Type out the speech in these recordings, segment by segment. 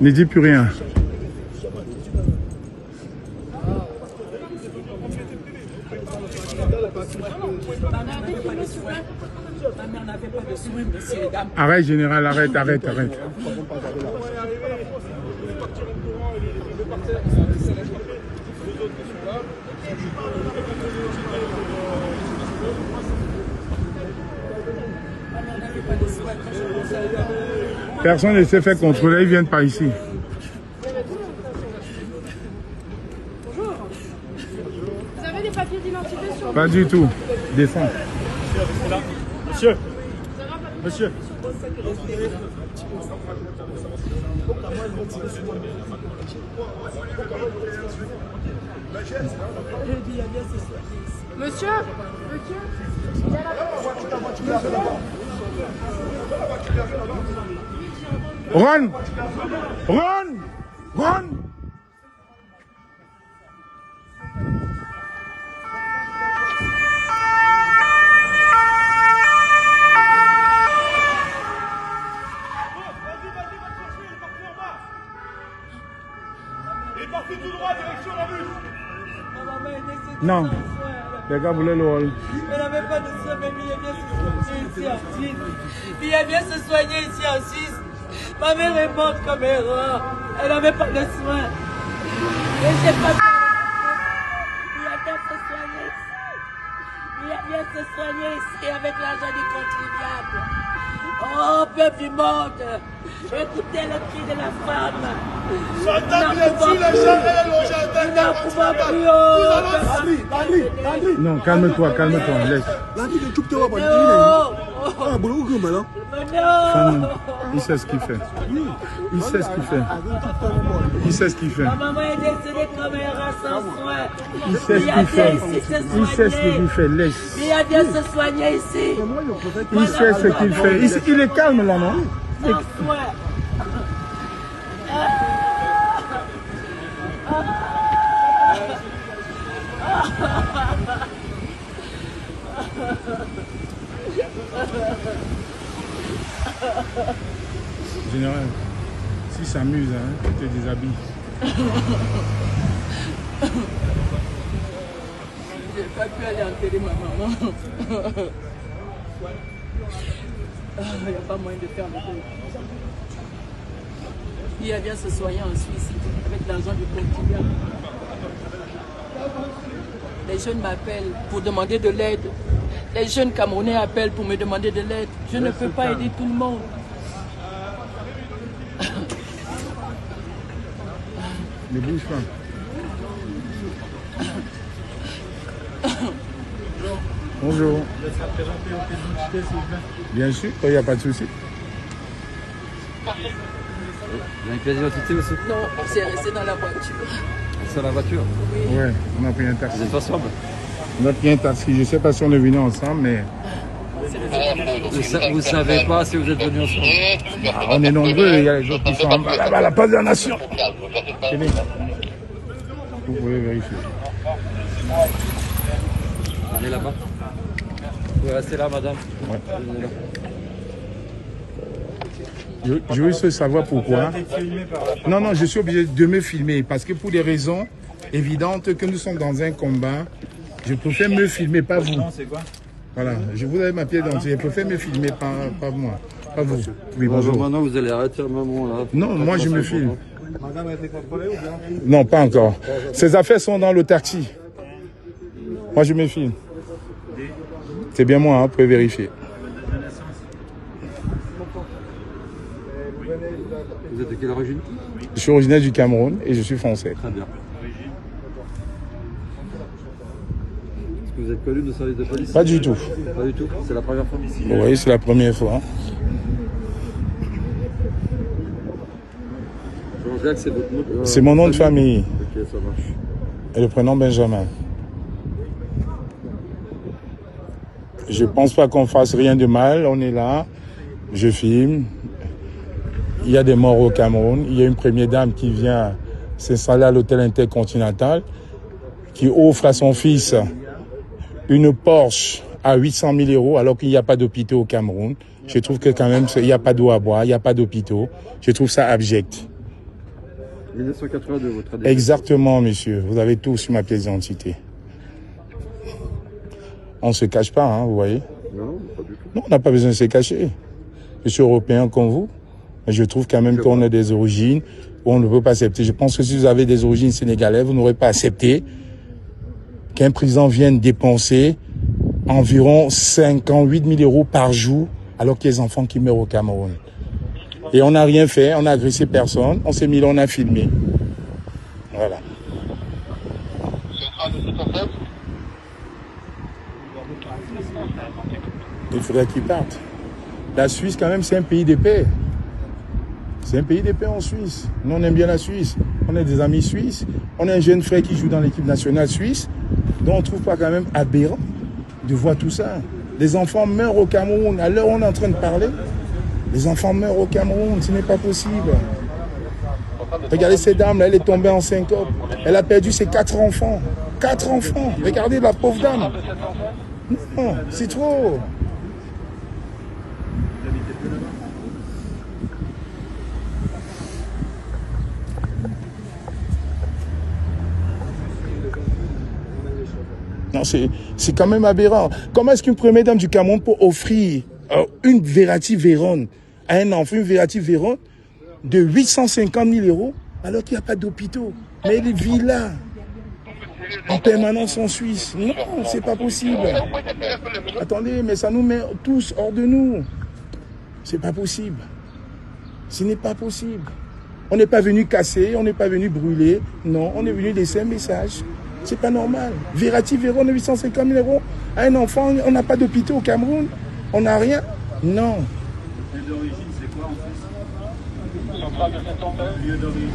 Ne dis plus rien. Arrête, général, arrête. Personne ne s'est fait contrôler, ils viennent par ici. Bonjour. Vous avez des papiers d'identité sur vous? Pas du tout. Descends. Monsieur. Monsieur. Monsieur? Ron! Il est parti tout droit, direction la bus. Non. Les gars voulaient le rôle. Elle n'avait pas de soins, mais il a bien se soigner ici en Suisse. Ma mère est morte comme erreur. Elle n'avait pas de soins. Et j'ai pas pu. Il a bien se soigner ici. Il a bien se soigner ici avec l'argent du contribuable. Oh, peuple du monde, écoutez le cri de la femme. Non, calme-toi, laisse. Femme, il sait ce qu'il fait. Ma maman est décédée comme un rat sans soin. Il sait ce qu'il fait. Laisse. Il a bien se soigner ici. Il sait ce qu'il fait. Il est calme là, non? Sans soin. Général, si ça s'amuse, hein, tu te déshabilles. J'ai pas pu aller enterrer ma maman. Il n'y a pas moyen de faire le deuil. Il a bien se soigner en Suisse avec l'argent du contribuable. Les jeunes m'appellent pour demander de l'aide. Les jeunes Camerounais appellent pour me demander de l'aide. Je ne peux pas aider tout le monde. Ne bouge pas. Bonjour. Bien sûr, il n'y a pas de souci. Vous avez une pièce d'identité aussi? Non, c'est resté dans la voiture. C'est dans la voiture? Oui. Ouais, on a pris un taxi. Vous êtes ensemble? On a pris un taxi. Je ne sais pas si on est venus ensemble, mais Vous savez pas si vous êtes venus ensemble? on est nombreux. Il y a les autres qui sont en bas, là-bas, à la place de la nation. Tenez. Vous pouvez vérifier. Allez là-bas. Vous pouvez rester là, madame. Ouais. Je veux juste savoir pourquoi. Non, je suis obligé de me filmer parce que pour des raisons évidentes que nous sommes dans un combat, je préfère me filmer, pas vous. Voilà, je vous donne ma pièce d'identité, je préfère me filmer, pas moi, pas vous. Oui, bonjour. Maintenant, vous allez arrêter un moment là. Non, moi je me filme. Madame a été contrôlée ou bien? Non, pas encore. Ces affaires sont dans le taxi. Moi je me filme. C'est bien moi, hein, vous pouvez vérifier. Vous êtes de quelle origine? Je suis originaire du Cameroun et je suis français. Très bien. Est-ce que vous êtes connu de service de police? Pas du tout. Pas du tout? C'est la première fois? Oui, c'est la première fois. Jean-Jacques, c'est votre nom? C'est mon nom de famille. Ok, ça marche. Et le prénom Benjamin. Je pense pas qu'on fasse rien de mal. On est là. Je filme. Il y a des morts au Cameroun. Il y a une première dame qui vient s'installer à l'hôtel Intercontinental, qui offre à son fils une Porsche à 800 000 euros alors qu'il n'y a pas d'hôpitaux au Cameroun. Je trouve que quand même, il n'y a pas d'eau à boire, il n'y a pas d'hôpitaux. Je trouve ça abject. 1982, votre adresse. Exactement, monsieur. Vous avez tout sur ma pièce d'identité. On ne se cache pas, hein, vous voyez. Non, pas du tout. Non, on n'a pas besoin de se cacher. Je suis européen comme vous. Mais je trouve quand même qu'on a des origines où on ne peut pas accepter. Je pense que si vous avez des origines sénégalaises, vous n'aurez pas accepté qu'un président vienne dépenser environ 58 000 euros par jour alors qu'il y a des enfants qui meurent au Cameroun. Et on n'a rien fait, on n'a agressé personne, on s'est mis là, on a filmé. Voilà. Il faudrait qu'ils partent. La Suisse, quand même, c'est un pays de paix. C'est un pays de paix en Suisse. Nous, on aime bien la Suisse. On a des amis suisses. On a un jeune frère qui joue dans l'équipe nationale suisse. Donc, on ne trouve pas quand même aberrant de voir tout ça. Les enfants meurent au Cameroun. À l'heure où on est en train de parler, les enfants meurent au Cameroun. Ce n'est pas possible. Regardez cette dame-là, elle est tombée en syncope. Elle a perdu ses 4 enfants. 4 enfants. Regardez la pauvre dame. Non, c'est trop. Non, c'est quand même aberrant. Comment est-ce qu'une première dame du Cameroun peut offrir une Verratti Veyron à un enfant, une Verratti Veyron de 850 000 euros alors qu'il n'y a pas d'hôpitaux? Mais elle vit là, en permanence en Suisse. Non, c'est pas possible. Attendez, mais ça nous met tous hors de nous. C'est pas possible. Ce n'est pas possible. On n'est pas venu casser, on n'est pas venu brûler. Non, on est venu laisser un message. C'est pas normal. Verratti Veyron de 850 000 euros à un enfant, on n'a pas d'hôpital au Cameroun, on n'a rien. Non. Le lieu d'origine, c'est quoi en fait? On parle de cet enfant. Le lieu d'origine.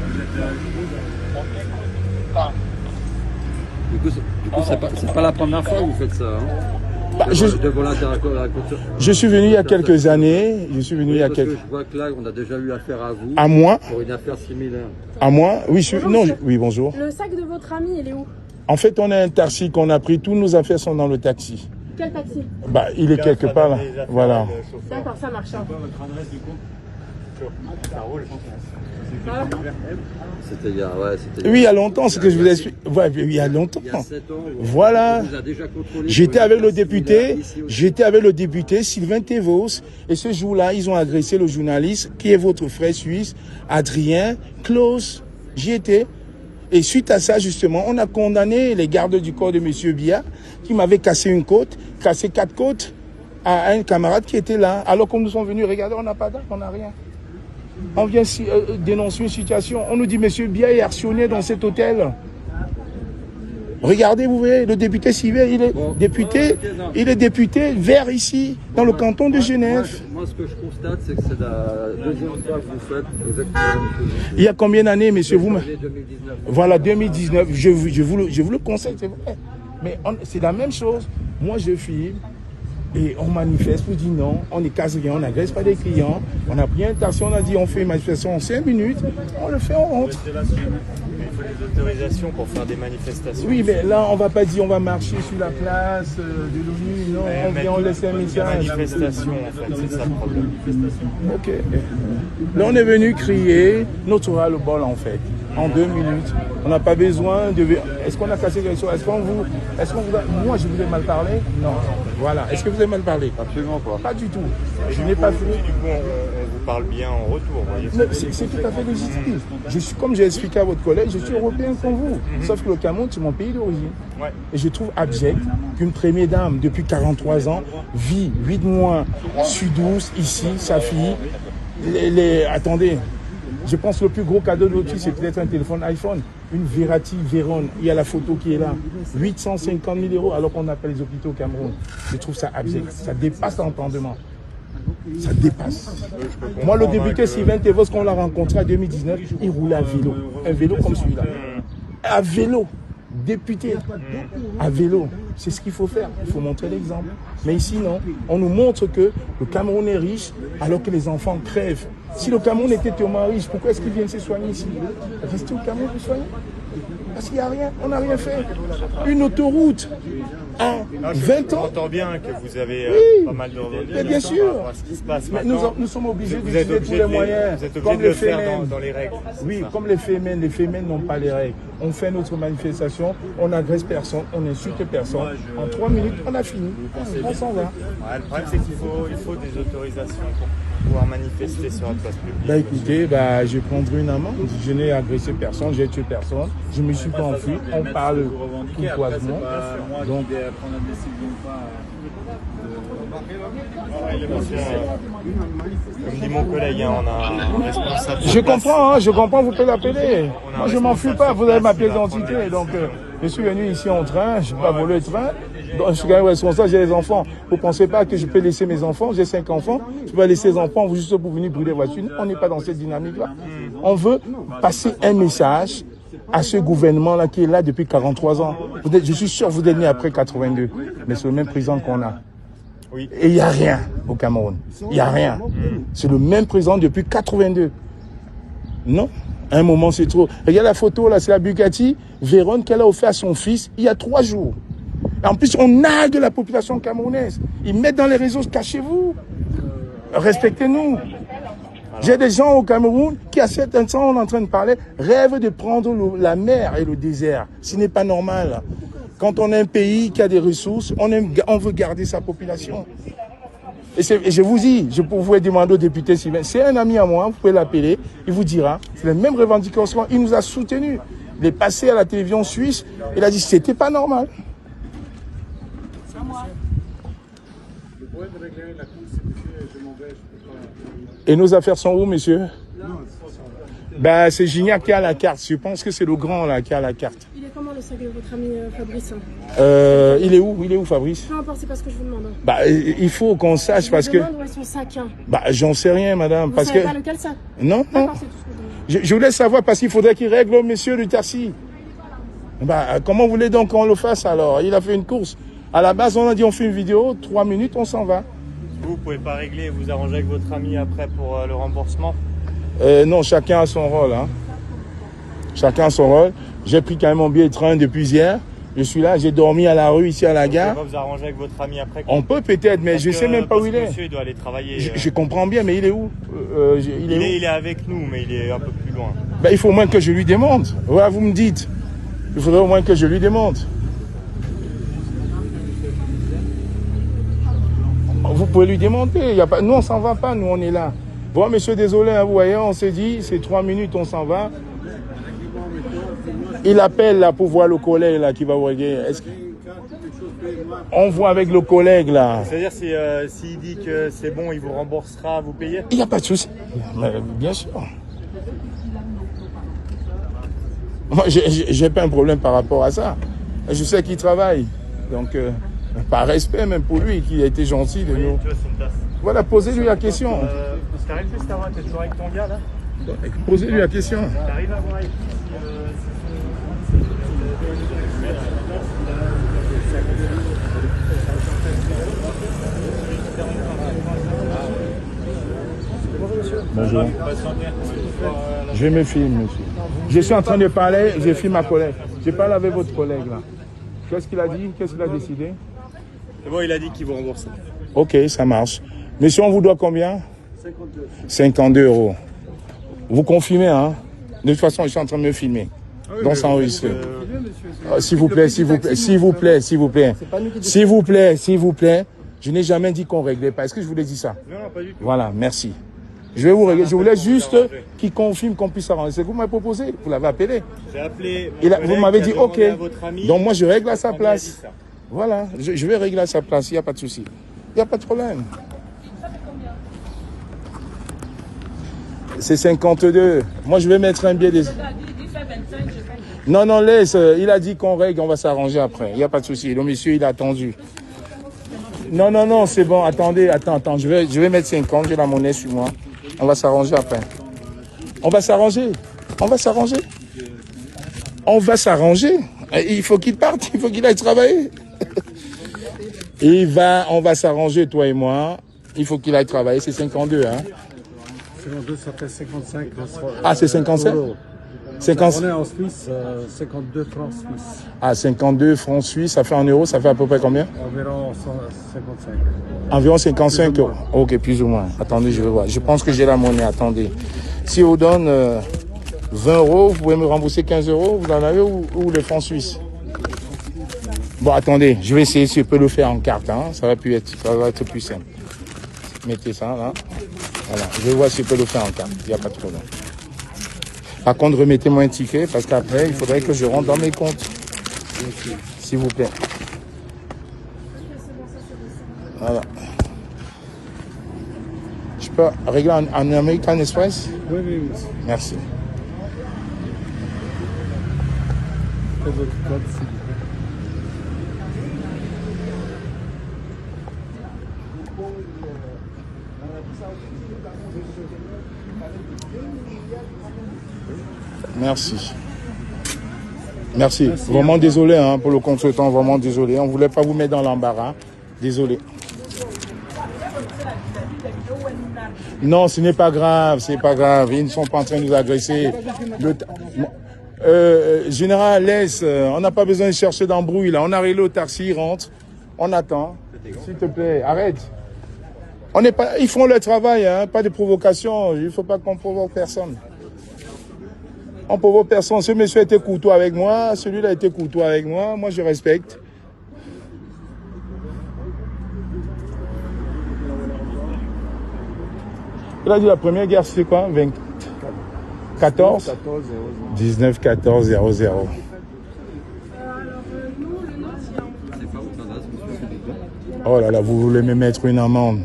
Vous êtes Du coup, c'est pas la première fois que vous faites ça. Hein. Bah, je suis venu il y a quelques années. Je suis venu il y a quelques. Je vois que là, on a déjà eu affaire à vous. À moi. Pour une affaire similaire. À moi. Oui, Bonjour, non. monsieur. Oui, bonjour. Le sac de votre ami, il est où? En fait, on a un taxi qu'on a pris. Toutes nos affaires sont dans le taxi. Quel taxi? Bah, il est quelque part là. Voilà. D'accord, ça marche. quoi votre adresse du coup? Ça roule. Voilà. C'était il y a, Oui, il y a longtemps, c'est ce que je vous explique. Ouais, il y a longtemps. Il y a 7 ans. Voilà. On vous a déjà contrôlé. J'étais avec le député, Sylvain Tevos, et ce jour-là, ils ont agressé le journaliste qui est votre frère suisse, Adrien Klaus. J'y étais. Et suite à ça, justement, on a condamné les gardes du corps de M. Biya, qui m'avait cassé une côte, cassé 4 côtes à un camarade qui était là. Alors qu'on nous sont venus, regardez, on n'a pas d'armes, on n'a rien. On vient dénoncer une situation. On nous dit, monsieur Biya est actionnaire dans cet hôtel. Regardez, vous voyez, le député Sylvain, il est député vert ici, dans le canton de Genève. Moi, ce que je constate, c'est que c'est la deuxième fois que vous faites exactement la même chose. Il y a combien d'années, monsieur vous? 2019. Voilà, 2019. Je vous le conseille, c'est vrai. Mais c'est la même chose. Moi, je filme. Et on manifeste, on dit non, on ne casse rien, on n'agresse pas des clients. On a pris un taxi, on a dit on fait une manifestation en 5 minutes, on le fait, on rentre. Il faut des autorisations pour faire des manifestations. Oui, mais là, on ne va pas dire on va marcher sur la place de l'ONU, non, on vient, on laisse un message. Manifestation, en fait, c'est ça le problème. Ok. Là, on est venu crier notre ras-le-bol, en fait, en 2 minutes. On n'a pas besoin de... Est-ce qu'on a cassé quelque chose? Est-ce qu'on vous... Moi, je vous ai mal parlé? Non. Voilà. Est-ce que vous avez mal parlé? Absolument pas. Pas du tout. Je n'ai pas fait... Du coup, on vous parle bien en retour, voyez. C'est tout à fait légitime. Comme j'ai expliqué à votre collègue, je suis européen comme vous. Sauf que le Cameroun, c'est mon pays d'origine. Ouais. Et je trouve abject qu'une première dame, depuis 43 ans, vit 8 mois sud-douce, ici, sa fille. Attendez, je pense que le plus gros cadeau de votre fille, c'est peut-être un téléphone iPhone. Une Verratti Veyron, il y a la photo qui est là. 850 000 euros alors qu'on appelle les hôpitaux au Cameroun. Je trouve ça abject. Ça dépasse l'entendement. Ça dépasse. Moi, le député Sylvain Tevos, qu'on l'a rencontré en 2019, il roulait à vélo. Un vélo comme celui-là. À vélo. Député. À vélo. C'est ce qu'il faut faire. Il faut montrer l'exemple. Mais ici, non. On nous montre que le Cameroun est riche alors que les enfants crèvent. Si le Cameroun était tellement riche, pourquoi est-ce qu'ils viennent se soigner ici? Rester au Cameroun pour soigner? Parce qu'il n'y a rien. On n'a rien fait. Une autoroute. Ah, 20 ans. J'entends bien que vous avez Oui. pas mal de revendications Mais bien sûr. par rapport à ce qui se passe Mais maintenant. nous sommes obligés Vous êtes d'utiliser tous obligé les de moyens. vous êtes Comme obligé de les le faire fémènes. dans les règles. c'est Oui, ça. comme les fémènes n'ont pas les règles. On fait notre manifestation, on n'agresse personne, on n'insulte personne. En 3 minutes, on a fini. On s'en va. Ouais, le problème, c'est qu'il faut des autorisations pour pouvoir manifester sur la place publique. Bah écoutez, bah, je prendrai une amende. Je n'ai agressé personne, j'ai tué personne. Je ne me suis pas enfui. On parle courtoisement. Donc, Comme dit mon collègue, hein, on a un responsable. je comprends, vous pouvez l'appeler. Moi, je m'en fuis pas, vous avez ma pièce d'identité. Donc, je suis venu ici en train, je n'ai pas volé le train. Donc, je suis quand même responsable, j'ai des enfants. Vous ne pensez pas que je peux laisser mes enfants? J'ai 5 enfants. Je peux laisser les enfants juste pour venir brûler les voitures. On n'est pas dans cette dynamique-là. On veut passer un message à ce gouvernement-là qui est là depuis 43 ans. Je suis sûr que vous êtes né après 82. Mais c'est le même président qu'on a. Oui. Et il n'y a rien au Cameroun. Il n'y a rien. C'est le même président depuis 82. Non, à un moment c'est trop. Regarde la photo là, c'est la Bugatti Veyron qu'elle a offert à son fils il y a 3 jours. Et en plus, on nargue la population camerounaise. Ils mettent dans les réseaux, cachez-vous. Respectez-nous. J'ai des gens au Cameroun qui, à certains temps, on est en train de parler, rêvent de prendre la mer et le désert. Ce n'est pas normal. Quand on a un pays qui a des ressources, on veut garder sa population. Et je vous dis, je pouvais demander au député Sylvain, c'est un ami à moi, vous pouvez l'appeler, il vous dira, c'est les mêmes revendications, il nous a soutenus. Il est passé à la télévision suisse, il a dit que c'était pas normal. Et nos affaires sont où, monsieur? Ben, c'est Gignac qui a la carte. Je pense que c'est le grand là qui a la carte. Il est comment le sac de votre ami Fabrice? Il est où, Fabrice? Peu importe, c'est pas ce que je vous demande. Bah, il faut qu'on sache parce que. Je vous demande où est son sac. Bah, j'en sais rien, madame. Vous parce savez que. pas lequel sac? Non, non. D'accord, c'est tout ce que je demande. Je voulais savoir parce qu'il faudrait qu'il règle monsieur du taxi. Bah, comment vous voulez donc qu'on le fasse alors? Il a fait une course. À la base, on a dit on fait une vidéo, 3 minutes, on s'en va. Vous pouvez pas régler et vous arranger avec votre ami après pour le remboursement? Non, chacun a son rôle. Hein. Chacun a son rôle. J'ai pris quand même mon billet de train depuis hier. Je suis là, j'ai dormi à la rue, ici à la gare. Vous pouvez pas vous arranger avec votre ami après? On peut peut-être, mais je ne sais même pas où il est. Monsieur, il doit aller travailler. Je comprends bien, mais il est où? Il est avec nous, mais il est un peu plus loin. Ben, il faut au moins que je lui demande. Voilà, vous me dites. Il faudrait au moins que je lui demande. Vous pouvez lui demander. Il y a pas... Nous, on s'en va pas. Nous, on est là. Bon, monsieur, désolé, hein, vous voyez, on s'est dit, c'est 3 minutes, on s'en va. Il appelle là pour voir le collègue là qui va vous régler. On voit avec le collègue là. C'est-à-dire s'il dit que c'est bon, il vous remboursera, vous payez? Il n'y a pas de souci. Bien sûr. Moi, j'ai pas un problème par rapport à ça. Je sais qu'il travaille. Donc, par respect même pour lui, qui a été gentil de nous. Tu vois, c'est une tasse. Voilà, posez-lui la question. T'arrives juste à voir, t'es toujours avec ton gars là? Posez-lui la question. T'arrives à voir avec Bonjour. Je me filme, monsieur. Je suis en train de parler, je filme ma collègue. Je parle avec votre collègue là. Qu'est-ce qu'il a dit? Qu'est-ce qu'il a décidé? C'est bon, il a dit qu'il vous rembourse. Ok, ça marche. Monsieur, on vous doit combien? 52 €. Vous confirmez, hein? De toute façon, je suis en train de me filmer. Donc, ça enregistre. S'il vous plaît, s'il vous plaît, s'il vous plaît, s'il vous plaît. S'il vous plaît, s'il vous plaît. Je n'ai jamais dit qu'on réglait pas. Est-ce que je vous l'ai dit ça? Non, pas du tout. Voilà, merci. Je vais vous régler. Je voulais juste qu'il confirme qu'on puisse s'arranger. C'est que vous m'avez proposé. Vous l'avez appelé. J'ai appelé. Vous m'avez dit OK. Ami, donc, moi, je règle à sa place. Voilà. Je vais régler à sa place. Il n'y a pas de souci. Il n'y a pas de problème. C'est 52. Moi, je vais mettre un billet des... Non, non, laisse. Il a dit qu'on règle, on va s'arranger après. Il n'y a pas de souci. Le monsieur, il a attendu. Non, non, non, c'est bon. Attendez, attends. Je vais mettre 50. J'ai la monnaie sur moi. On va s'arranger après. On va s'arranger. On va s'arranger. On va s'arranger. Il faut qu'il parte. Il faut qu'il aille travailler. On va s'arranger, toi et moi. Il faut qu'il aille travailler. C'est 52, hein. 52, ça fait 55. Ah, c'est 55? 50... On est en Suisse, 52 francs suisses. Ah, 52 francs suisses, ça fait en euros, ça fait à peu près combien? Environ 155. Environ 55 euros. Ok, plus ou moins. Attendez, je vais voir. Je pense que j'ai la monnaie, attendez. Si on vous donne 20 euros, vous pouvez me rembourser 15 euros, vous en avez ou les francs suisses? Bon, attendez, je vais essayer si je peux le faire en carte, hein. Ça va être plus simple. Mettez ça là. Voilà, je vais voir si je peux le faire en carte, il n'y a pas de problème. Par contre, remettez-moi un ticket parce qu'après, il faudrait que je rentre dans mes comptes. S'il vous plaît. Voilà. Je peux régler en American Express? Oui, oui, oui. Merci. Votre code, s'il vous plaît. Merci. Merci. Vraiment désolé hein, pour le contretemps, vraiment désolé. On ne voulait pas vous mettre dans l'embarras. Désolé. Non, ce n'est pas grave, c'est pas grave. Ils ne sont pas en train de nous agresser. Général, laisse. On n'a pas besoin de chercher d'embrouille là. On a réglé au taxi, il rentre. On attend. S'il te plaît, arrête. On n'est pas. Ils font leur travail, hein, pas de provocation. Il ne faut pas qu'on provoque personne. On provoque personne. Ce monsieur a été courtois avec moi, celui-là a été courtois avec moi. Moi, je respecte. Il a dit la première guerre, c'est quoi? 14 19 14 00. Alors, nous, le nôtre, Oh là là, vous voulez me mettre une amende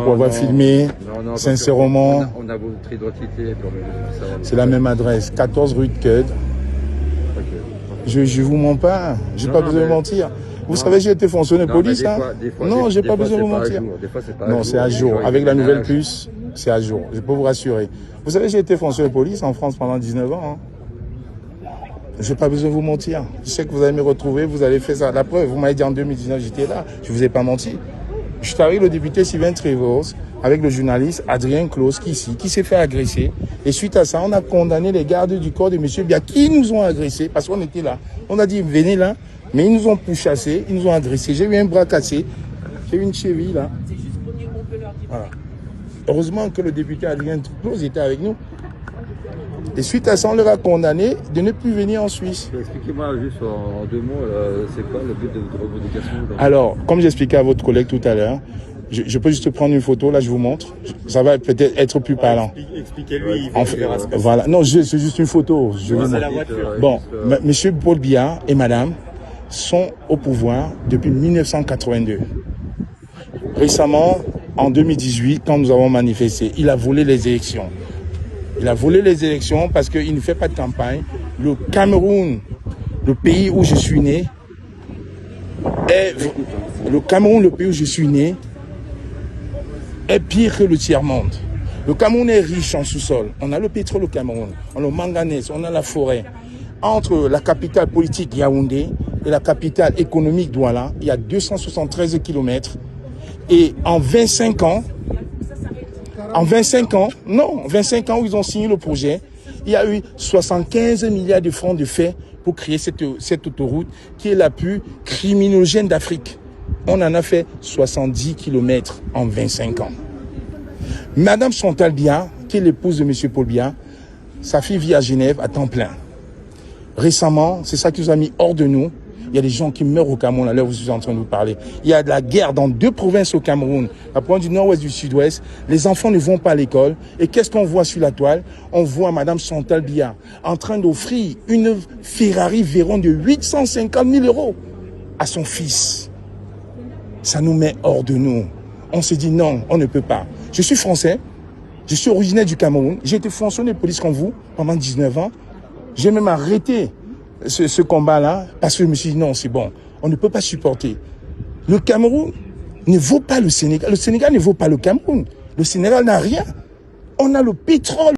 pour avoir filmé, sincèrement. On a votre identité. C'est la même adresse, 14 rue de Queud. Je vous mens pas, j'ai pas besoin de mentir. Vous savez, j'ai été fonctionnaire de police. Non, j'ai pas besoin de vous mentir. Non, c'est à jour. Avec la nouvelle puce, c'est à jour. Je peux vous rassurer. Vous savez, j'ai été fonctionnaire de police en France pendant 19 ans. Hein. Je n'ai pas besoin de vous mentir. Je sais que vous allez me retrouver, vous allez faire ça. La preuve, vous m'avez dit en 2019, j'étais là. Je ne vous ai pas menti. Je suis avec le député Sylvain Trevors, avec le journaliste Adrien Claus, qui s'est fait agresser. Et suite à ça, on a condamné les gardes du corps de M. Bia qui nous ont agressés parce qu'on était là. On a dit, venez là. Mais ils nous ont pourchassés, ils nous ont agressés. J'ai eu un bras cassé, j'ai eu une cheville là. Voilà. Heureusement que le député Adrien Claus était avec nous. Et suite à ça, on leur a condamné de ne plus venir en Suisse. Expliquez-moi juste en 2 mots, c'est quoi le but de votre revendication? Alors, comme j'expliquais à votre collègue tout à l'heure, je peux juste prendre une photo, là je vous montre. Ça va peut-être être plus parlant. Expliquez-lui. Voilà. Non, c'est juste une photo. Bon, monsieur Paul Biya et madame sont au pouvoir depuis 1982. Récemment, en 2018, quand nous avons manifesté, il a volé les élections. Il a volé les élections parce qu'il ne fait pas de campagne. Le Cameroun, le pays où je suis né, est pire que le tiers-monde. Le Cameroun est riche en sous-sol. On a le pétrole au Cameroun, on a le manganèse, on a la forêt. Entre la capitale politique Yaoundé et la capitale économique Douala, il y a 273 km. Et en 25 ans, où ils ont signé le projet, il y a eu 75 milliards de francs de fait pour créer cette autoroute qui est la plus criminogène d'Afrique. On en a fait 70 km en 25 ans. Madame Chantal Biya, qui est l'épouse de M. Paul Biya, sa fille vit à Genève à temps plein. Récemment, c'est ça qui nous a mis hors de nous. Il y a des gens qui meurent au Cameroun, à l'heure où vous êtes en train de nous parler. Il y a de la guerre dans 2 provinces au Cameroun, la province du nord-ouest et du sud-ouest. Les enfants ne vont pas à l'école. Et qu'est-ce qu'on voit sur la toile? On voit Madame Chantal Biya en train d'offrir une Ferrari Veyron de 850 000 € à son fils. Ça nous met hors de nous. On se dit non, on ne peut pas. Je suis français, je suis originaire du Cameroun. J'ai été fonctionnaire de police comme vous pendant 19 ans. J'ai même arrêté ce combat-là, parce que je me suis dit non, c'est bon, on ne peut pas supporter. Le Cameroun ne vaut pas le Sénégal ne vaut pas le Cameroun. Le Sénégal n'a rien. On a le pétrole.